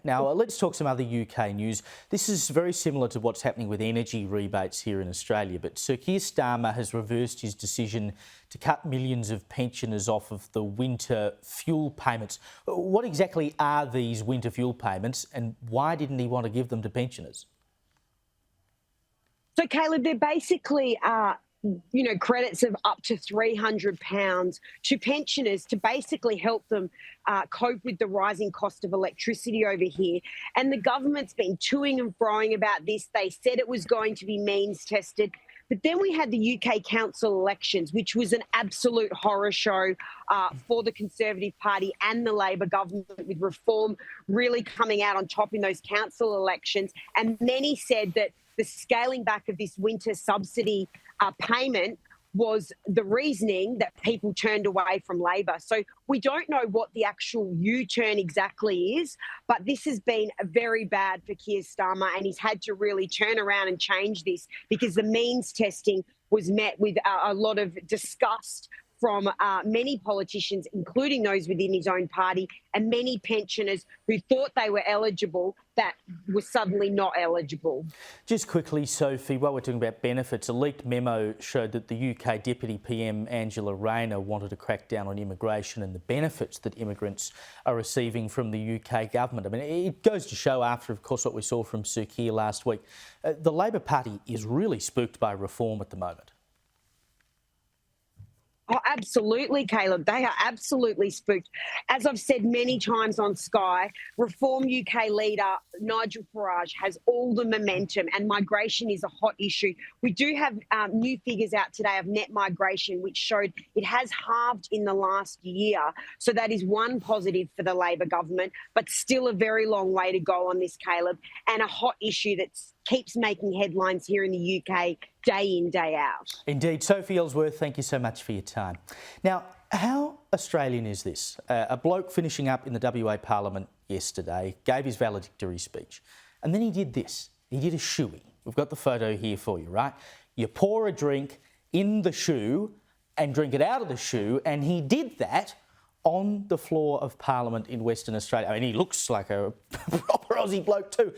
Now, let's talk some other UK news. This is very similar to what's happening with energy rebates here in Australia, but Sir Keir Starmer has reversed his decision to cut millions of pensioners off of the winter fuel payments. What exactly are these winter fuel payments, and why didn't he want to give them to pensioners? So, Caleb, they're basically credits of up to £300 to pensioners to basically help them cope with the rising cost of electricity over here. And the government's been toing and froing about this. They said it was going to be means tested. But then we had the UK council elections, which was an absolute horror show for the Conservative Party and the Labor government, with Reform really coming out on top in those council elections. And many said that the scaling back of this winter subsidy payment was the reasoning that people turned away from Labor. So we don't know what the actual U-turn exactly is, but this has been very bad for Keir Starmer, and he's had to really turn around and change this because the means testing was met with a lot of disgust from many politicians, including those within his own party, and many pensioners who thought they were eligible that were suddenly not eligible. Just quickly, Sophie, while we're talking about benefits, a leaked memo showed that the UK Deputy PM Angela Rayner wanted to crack down on immigration and the benefits that immigrants are receiving from the UK government. I mean, it goes to show, after, of course, what we saw from Sir Keir last week, the Labor Party is really spooked by Reform at the moment. Oh, absolutely, Caleb. They are absolutely spooked. As I've said many times on Sky, Reform UK leader Nigel Farage has all the momentum, and migration is a hot issue. We do have new figures out today of net migration, which showed it has halved in the last year. So that is one positive for the Labor government, but still a very long way to go on this, Caleb, and a hot issue that keeps making headlines here in the UK day in, day out. Indeed. Sophie Elsworth, thank you so much for your time. Now, how Australian is this? A bloke finishing up in the WA Parliament yesterday gave his valedictory speech, and then he did this. He did a shoey. We've got the photo here for you, right? You pour a drink in the shoe and drink it out of the shoe, and he did that on the floor of Parliament in Western Australia. I mean, he looks like a proper Aussie bloke too.